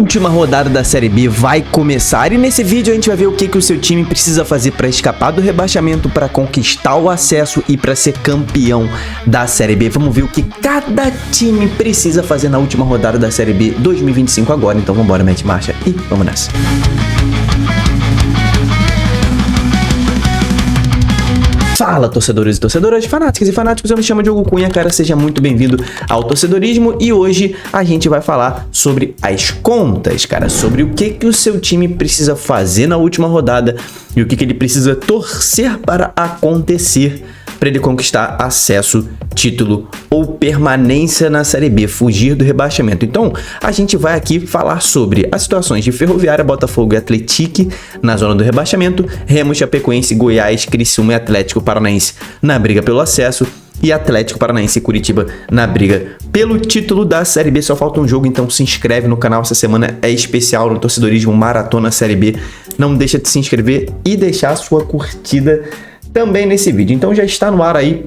Última rodada da Série B vai começar e nesse vídeo a gente vai ver o que o seu time precisa fazer para escapar do rebaixamento, para conquistar o acesso e para ser campeão da Série B. Vamos ver o que cada time precisa fazer na última rodada da Série B 2025 agora. Então vamos embora, mete marcha e vamos nessa. Fala, torcedores e torcedoras, fanáticos e fanáticos, eu me chamo Diogo Cunha, cara, seja muito bem-vindo ao Torcedorismo e hoje a gente vai falar sobre as contas, cara, sobre o que o seu time precisa fazer na última rodada e o que ele precisa torcer para acontecer para ele conquistar acesso, título ou permanência na Série B, fugir do rebaixamento. Então, a gente vai aqui falar sobre as situações de Ferroviária, Botafogo e Atlético na zona do rebaixamento, Remo, Chapecoense, Goiás, Criciúma e Atlético Paranaense na briga pelo acesso, e Atlético Paranaense e Curitiba na briga pelo título da Série B. Só falta um jogo, então se inscreve no canal. Essa semana é especial no Torcedorismo Maratona Série B. Não deixa de se inscrever e deixar a sua curtida também nesse vídeo. Então já está no ar aí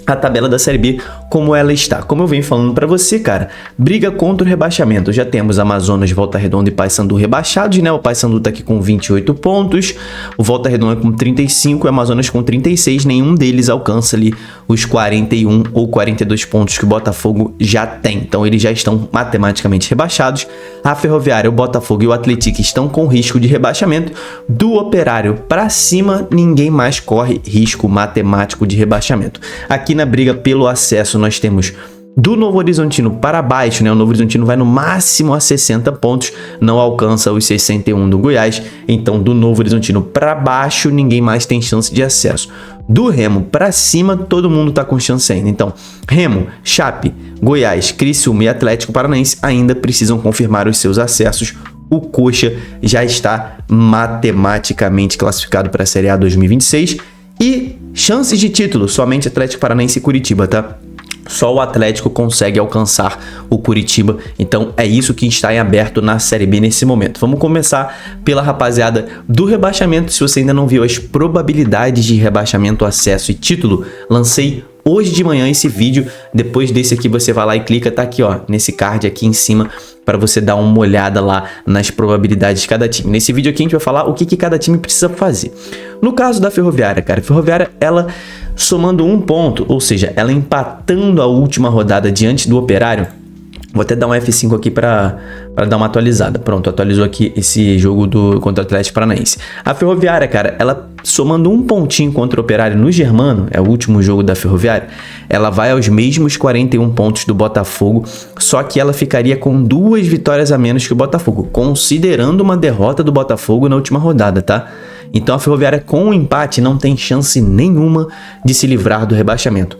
a tabela da Série B, como ela está. Como eu venho falando para você, cara, briga contra o rebaixamento. Já temos Amazonas, Volta Redonda e Paysandu rebaixados, né? O Paysandu tá aqui com 28 pontos, o Volta Redonda com 35 e o Amazonas com 36. Nenhum deles alcança ali os 41 ou 42 pontos que o Botafogo já tem. Então eles já estão matematicamente rebaixados. A Ferroviária, o Botafogo e o Atlético estão com risco de rebaixamento. Do Operário para cima, ninguém mais corre risco matemático de rebaixamento. Aqui na briga pelo acesso nós temos do Novo Horizontino para baixo, né? O Novo Horizontino vai no máximo a 60 pontos, não alcança os 61 do Goiás. Então do Novo Horizontino para baixo ninguém mais tem chance de acesso. Do Remo para cima todo mundo tá com chance ainda. Então Remo, Chape, Goiás, Criciúma e Atlético Paranaense ainda precisam confirmar os seus acessos. O Coxa já está matematicamente classificado para a Série A 2026 e chances de título, somente Atlético Paranaense e Curitiba, tá? Só o Atlético consegue alcançar o Curitiba, então é isso que está em aberto na Série B nesse momento. Vamos começar pela rapaziada do rebaixamento. Se você ainda não viu as probabilidades de rebaixamento, acesso e título, lancei hoje de manhã esse vídeo. Depois desse aqui você vai lá e clica, tá aqui ó, nesse card aqui em cima, para você dar uma olhada lá nas probabilidades de cada time. Nesse vídeo aqui a gente vai falar o que cada time precisa fazer. No caso da Ferroviária, cara, a Ferroviária, ela somando um ponto, ou seja, ela empatando a última rodada diante do Operário. Vou até dar um F5 aqui para dar uma atualizada. Pronto, atualizou aqui esse jogo contra o Atlético Paranaense. A Ferroviária, cara, ela somando um pontinho contra o Operário no Germano, é o último jogo da Ferroviária, ela vai aos mesmos 41 pontos do Botafogo, só que ela ficaria com 2 vitórias a menos que o Botafogo, considerando uma derrota do Botafogo na última rodada, tá? Então a Ferroviária com o empate não tem chance nenhuma de se livrar do rebaixamento.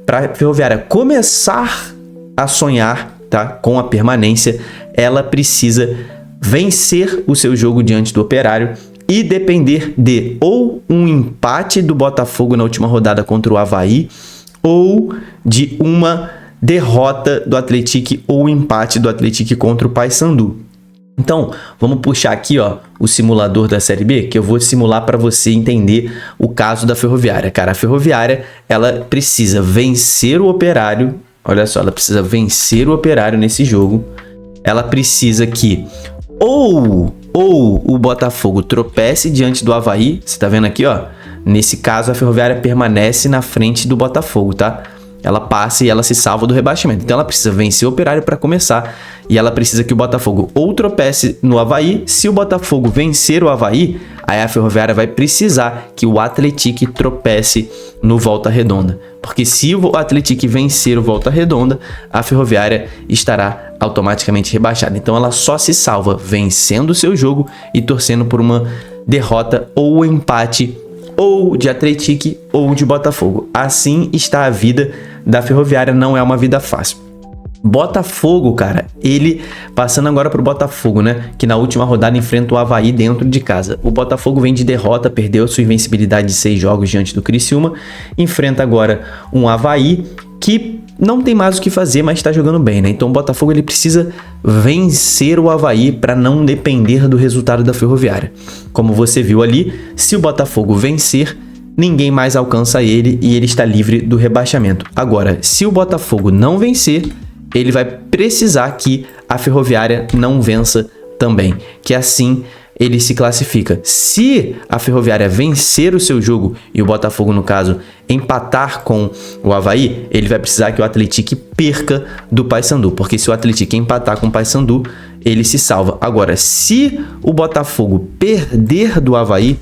Para a Ferroviária começar a sonhar, tá, com a permanência, ela precisa vencer o seu jogo diante do Operário e depender de ou um empate do Botafogo na última rodada contra o Avaí ou de uma derrota do Atlético ou empate do Atlético contra o Paysandu. Então, vamos puxar aqui ó, o simulador da Série B, que eu vou simular para você entender o caso da Ferroviária. Cara, a Ferroviária, ela precisa vencer o Operário. Olha só, ela precisa vencer o Operário nesse jogo. Ela precisa que ou o Botafogo tropece diante do Avaí. Você tá vendo aqui, ó? Nesse caso, a Ferroviária permanece na frente do Botafogo, tá? Ela passa e ela se salva do rebaixamento. Então ela precisa vencer o Operário para começar. E ela precisa que o Botafogo ou tropece no Avaí. Se o Botafogo vencer o Avaí, aí a Ferroviária vai precisar que o Atlético tropece no Volta Redonda. Porque se o Atlético vencer o Volta Redonda, a Ferroviária estará automaticamente rebaixada. Então ela só se salva vencendo o seu jogo e torcendo por uma derrota ou empate ou de Atlético ou de Botafogo. Assim está a vida da Ferroviária, não é uma vida fácil. Botafogo, cara, ele passando agora pro Botafogo, né, que na última rodada enfrenta o Avaí dentro de casa. O Botafogo vem de derrota, perdeu sua invencibilidade de 6 jogos diante do Criciúma, enfrenta agora um Avaí que não tem mais o que fazer, mas está jogando bem, né? Então o Botafogo ele precisa vencer o Avaí para não depender do resultado da Ferroviária. Como você viu ali, se o Botafogo vencer, ninguém mais alcança ele e ele está livre do rebaixamento. Agora, se o Botafogo não vencer, ele vai precisar que a Ferroviária não vença também, que assim ele se classifica. Se a Ferroviária vencer o seu jogo e o Botafogo, no caso, empatar com o Avaí, ele vai precisar que o Atlético perca do Paysandu, porque se o Atlético empatar com o Paysandu, ele se salva. Agora, se o Botafogo perder do Avaí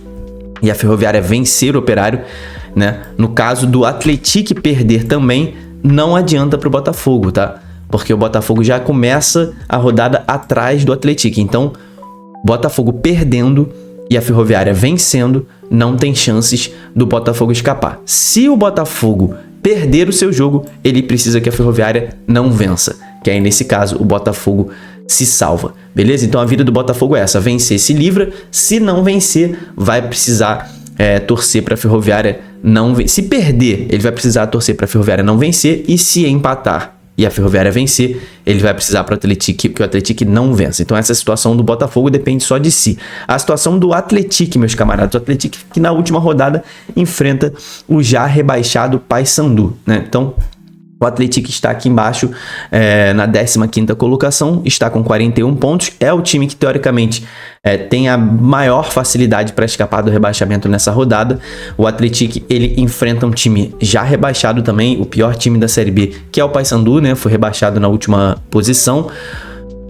e a Ferroviária vencer o Operário, né, no caso do Atlético perder também, não adianta para o Botafogo, tá? Porque o Botafogo já começa a rodada atrás do Atlético. Então, Botafogo perdendo e a Ferroviária vencendo, não tem chances do Botafogo escapar. Se o Botafogo perder o seu jogo, ele precisa que a Ferroviária não vença, que aí nesse caso o Botafogo se salva, beleza? Então a vida do Botafogo é essa: vencer se livra, se não vencer vai precisar torcer para a Ferroviária não vencer. Se perder, ele vai precisar torcer para a Ferroviária não vencer, e se empatar e a Ferroviária vencer, ele vai precisar para o Atlético que o Atlético não vença. Então essa situação do Botafogo depende só de si. A situação do Atlético, meus camaradas, o Atlético que na última rodada enfrenta o já rebaixado Paysandu, né? Então o Atlético está aqui embaixo, na 15ª colocação, está com 41 pontos. É o time que, teoricamente, tem a maior facilidade para escapar do rebaixamento nessa rodada. O Atlético, ele enfrenta um time já rebaixado também, o pior time da Série B, que é o Paysandu, né? Foi rebaixado na última posição.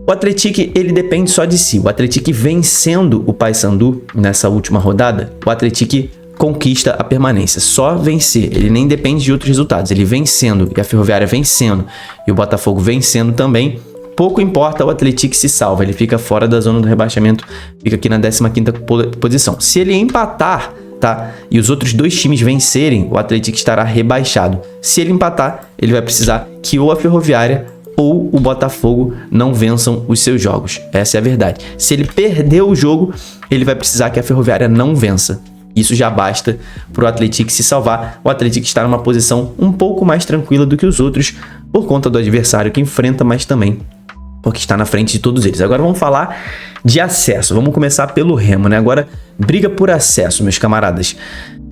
O Atlético, ele depende só de si. O Atlético vencendo o Paysandu nessa última rodada, o Atlético conquista a permanência. Só vencer, ele nem depende de outros resultados. Ele vencendo e a Ferroviária vencendo e o Botafogo vencendo também, pouco importa, o Atlético se salva. Ele fica fora da zona do rebaixamento, fica aqui na 15ª posição. Se ele empatar, tá, e os outros dois times vencerem, o Atlético estará rebaixado. Se ele empatar, ele vai precisar que ou a Ferroviária ou o Botafogo não vençam os seus jogos. Essa é a verdade. Se ele perder o jogo, ele vai precisar que a Ferroviária não vença. Isso já basta para o Atlético se salvar. O Atlético está numa posição um pouco mais tranquila do que os outros, por conta do adversário que enfrenta, mas também porque está na frente de todos eles. Agora vamos falar de acesso. Vamos começar pelo Remo, né? Agora, briga por acesso, meus camaradas.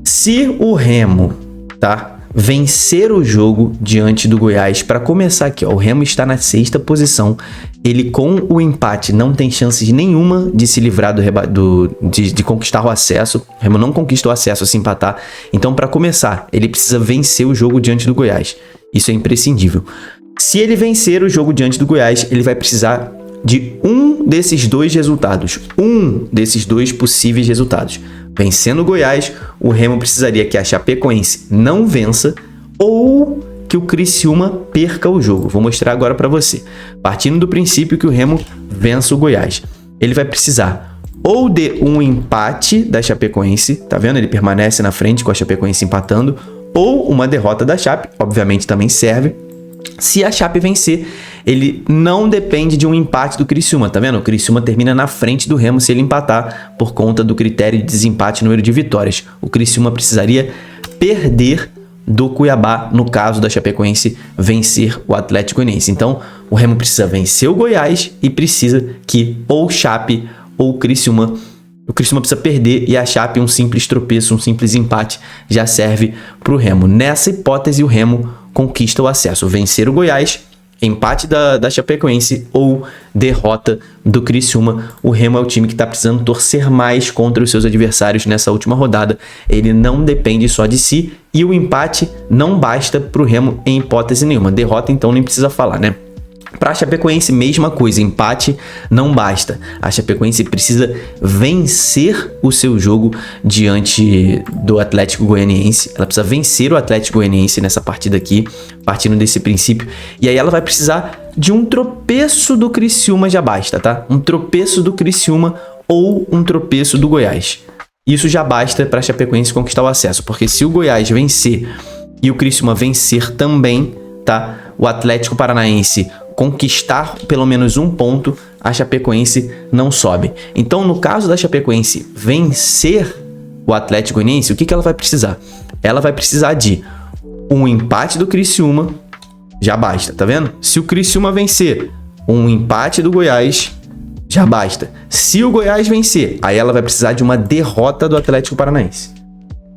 Se o Remo, tá, vencer o jogo diante do Goiás, para começar aqui, ó, o Remo está na 6ª posição. Ele, com o empate, não tem chances nenhuma de se livrar de conquistar o acesso. O Remo não conquista o acesso se empatar. Então, para começar, ele precisa vencer o jogo diante do Goiás. Isso é imprescindível. Se ele vencer o jogo diante do Goiás, ele vai precisar de um desses dois resultados. Um desses dois possíveis resultados. Vencendo o Goiás, o Remo precisaria que a Chapecoense não vença ou que o Criciúma perca o jogo. Vou mostrar agora para você. Partindo do princípio que o Remo vença o Goiás, ele vai precisar ou de um empate da Chapecoense, tá vendo? Ele permanece na frente com a Chapecoense empatando, ou uma derrota da Chape, obviamente também serve. Se a Chape vencer, ele não depende de um empate do Criciúma, tá vendo? O Criciúma termina na frente do Remo se ele empatar por conta do critério de desempate número de vitórias. O Criciúma precisaria perder do Cuiabá, no caso da Chapecoense vencer o Atlético Goianiense. Então, o Remo precisa vencer o Goiás e precisa que ou Chape ou Criciúma. O Criciúma precisa perder e a Chape, um simples tropeço, um simples empate já serve para o Remo. Nessa hipótese, o Remo conquista o acesso. Vencer o Goiás, empate da Chapecoense ou derrota do Criciúma. O Remo é o time que está precisando torcer mais contra os seus adversários nessa última rodada. Ele não depende só de si e o empate não basta para o Remo em hipótese nenhuma. Derrota, então, nem precisa falar, né? Para a Chapecoense, mesma coisa, empate não basta. A Chapecoense precisa vencer o seu jogo diante do Atlético Goianiense. Ela precisa vencer o Atlético Goianiense nessa partida aqui, partindo desse princípio. E aí ela vai precisar de um tropeço do Criciúma, já basta, tá? Um tropeço do Criciúma ou um tropeço do Goiás. Isso já basta para a Chapecoense conquistar o acesso, porque se o Goiás vencer e o Criciúma vencer também, tá? O Atlético Paranaense conquistar pelo menos um ponto, a Chapecoense não sobe. Então, no caso da Chapecoense vencer o Atlético Goianiense, o que ela vai precisar? Ela vai precisar de um empate do Criciúma, já basta, tá vendo? Se o Criciúma vencer, um empate do Goiás, já basta. Se o Goiás vencer, aí ela vai precisar de uma derrota do Atlético Paranaense.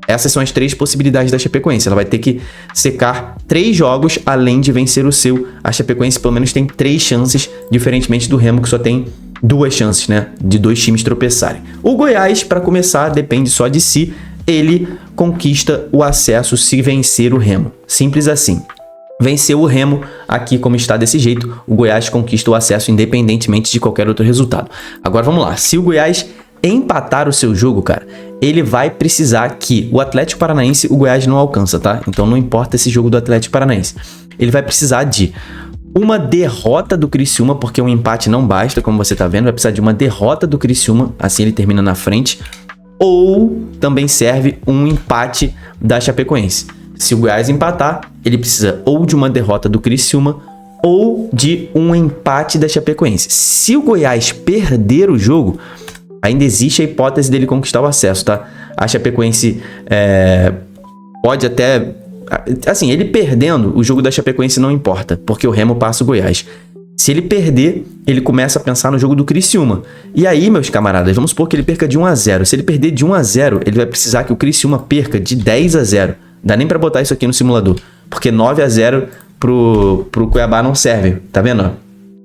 Essas são as 3 possibilidades da Chapecoense. Ela vai ter que secar 3 jogos além de vencer o seu. A Chapecoense pelo menos tem 3 chances, diferentemente do Remo que só tem duas chances, né, de dois times tropeçarem. O Goiás, para começar, depende só de si, ele conquista o acesso se vencer o Remo. Simples assim. Venceu o Remo, aqui como está desse jeito, o Goiás conquista o acesso independentemente de qualquer outro resultado. Agora vamos lá, se o Goiás empatar o seu jogo, cara, ele vai precisar que o Atlético Paranaense, o Goiás não alcança, tá? Então não importa esse jogo do Atlético Paranaense. Ele vai precisar de uma derrota do Criciúma, porque um empate não basta, como você tá vendo, vai precisar de uma derrota do Criciúma, assim ele termina na frente, ou também serve um empate da Chapecoense. Se o Goiás empatar, ele precisa ou de uma derrota do Criciúma ou de um empate da Chapecoense. Se o Goiás perder o jogo, ainda existe a hipótese dele conquistar o acesso, tá? A Chapecoense pode até... Assim, ele perdendo, o jogo da Chapecoense não importa, porque o Remo passa o Goiás. Se ele perder, ele começa a pensar no jogo do Criciúma. E aí, meus camaradas, vamos supor que ele perca de 1-0. Se ele perder de 1-0, ele vai precisar que o Criciúma perca de 10-0. Dá nem pra botar isso aqui no simulador, porque 9-0 pro Cuiabá não serve, tá vendo?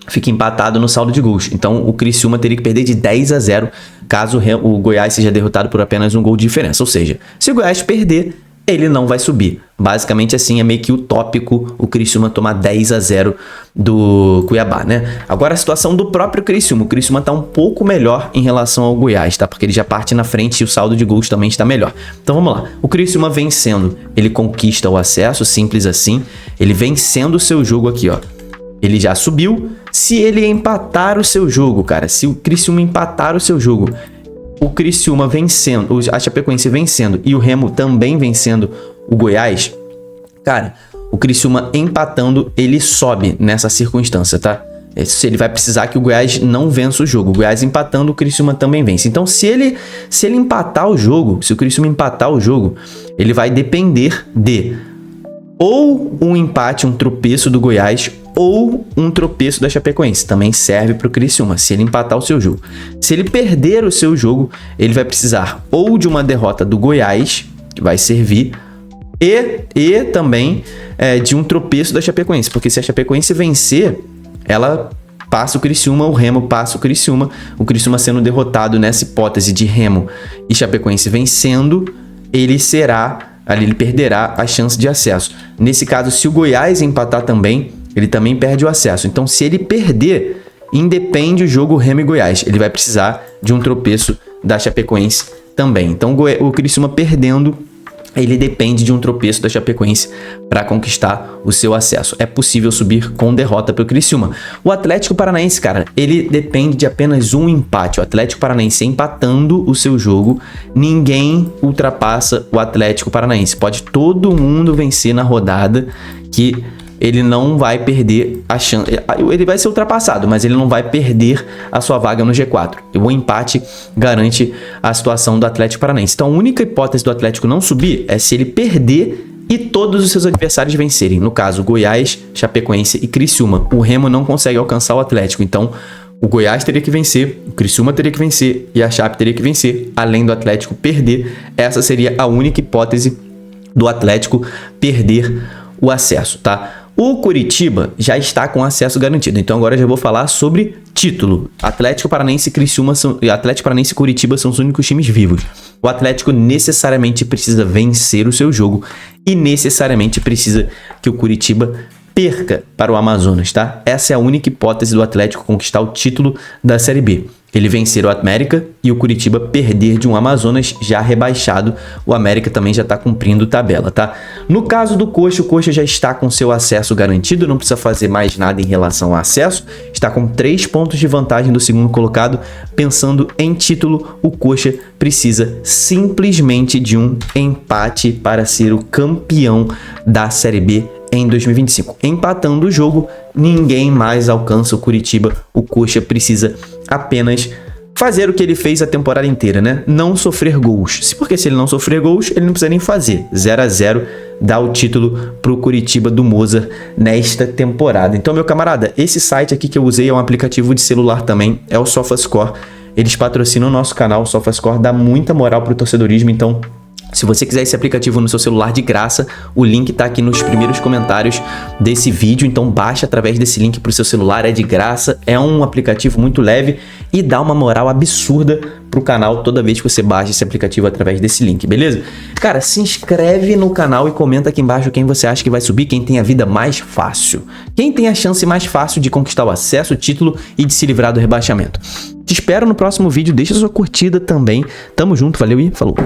Fica empatado no saldo de gols. Então o Criciúma teria que perder de 10-0 caso o Goiás seja derrotado por apenas um gol de diferença. Ou seja, se o Goiás perder, ele não vai subir. Basicamente assim, é meio que utópico o Criciúma tomar 10-0 do Cuiabá, né? Agora a situação do próprio Criciúma. O Criciúma tá um pouco melhor em relação ao Goiás, tá? Porque ele já parte na frente e o saldo de gols também está melhor. Então vamos lá. O Criciúma vencendo, ele conquista o acesso, simples assim. Ele vencendo o seu jogo aqui, ó. Ele já subiu. Se ele empatar o seu jogo, cara, se o Criciúma empatar o seu jogo, o Criciúma vencendo, a Chapecoense vencendo e o Remo também vencendo o Goiás, cara, o Criciúma empatando, ele sobe nessa circunstância, tá? Ele vai precisar que o Goiás não vença o jogo. O Goiás empatando, o Criciúma também vence. Então, se ele empatar o jogo, se o Criciúma empatar o jogo, ele vai depender de ou um empate, um tropeço do Goiás, ou um tropeço da Chapecoense. Também serve para o Criciúma, se ele empatar o seu jogo. Se ele perder o seu jogo, ele vai precisar ou de uma derrota do Goiás, que vai servir, e também de um tropeço da Chapecoense. Porque se a Chapecoense vencer, ela passa o Criciúma, o Remo passa o Criciúma sendo derrotado nessa hipótese de Remo e Chapecoense vencendo, ele perderá a chance de acesso. Nesse caso, se o Goiás empatar também, ele também perde o acesso. Então, se ele perder, independe o jogo Remo e Goiás. Ele vai precisar de um tropeço da Chapecoense também. Então, o Criciúma perdendo, ele depende de um tropeço da Chapecoense para conquistar o seu acesso. É possível subir com derrota para o Criciúma. O Atlético Paranaense, cara, ele depende de apenas um empate. O Atlético Paranaense empatando o seu jogo, ninguém ultrapassa o Atlético Paranaense. Pode todo mundo vencer na rodada que ele não vai perder a chance. Ele vai ser ultrapassado, mas ele não vai perder a sua vaga no G4. O empate garante a situação do Atlético Paranaense. Então a única hipótese do Atlético não subir é se ele perder e todos os seus adversários vencerem. No caso, Goiás, Chapecoense e Criciúma. O Remo não consegue alcançar o Atlético. Então o Goiás teria que vencer, o Criciúma teria que vencer e a Chape teria que vencer, além do Atlético perder. Essa seria a única hipótese do Atlético perder o acesso, tá? O Curitiba já está com acesso garantido. Então agora eu já vou falar sobre título. Atlético Paranaense e Atlético Paranaense e Curitiba são os únicos times vivos. O Atlético necessariamente precisa vencer o seu jogo e necessariamente precisa que o Curitiba perca para o Amazonas, tá? Essa é a única hipótese do Atlético conquistar o título da Série B. Ele vencer o América e o Curitiba perder de um Amazonas já rebaixado. O América também já está cumprindo tabela, tá? No caso do Coxa, o Coxa já está com seu acesso garantido, não precisa fazer mais nada em relação ao acesso. Está com 3 pontos de vantagem do segundo colocado. Pensando em título, o Coxa precisa simplesmente de um empate para ser o campeão da Série B em 2025. Empatando o jogo, ninguém mais alcança o Curitiba. O Coxa precisa apenas fazer o que ele fez a temporada inteira, né? Não sofrer gols. Porque se ele não sofrer gols, ele não precisa nem fazer. 0-0 dá o título pro Curitiba do Mozart nesta temporada. Então, meu camarada, esse site aqui que eu usei é um aplicativo de celular também, é o SofaScore. Eles patrocinam o nosso canal, o SofaScore dá muita moral pro torcedorismo, então Se você quiser esse aplicativo no seu celular de graça, o link tá aqui nos primeiros comentários desse vídeo, então baixa através desse link pro seu celular, é de graça, é um aplicativo muito leve e dá uma moral absurda pro canal toda vez que você baixa esse aplicativo através desse link, beleza? Cara, se inscreve no canal e comenta aqui embaixo quem você acha que vai subir, quem tem a vida mais fácil, quem tem a chance mais fácil de conquistar o acesso, o título e de se livrar do rebaixamento. Te espero no próximo vídeo, deixa sua curtida também, tamo junto, valeu e falou!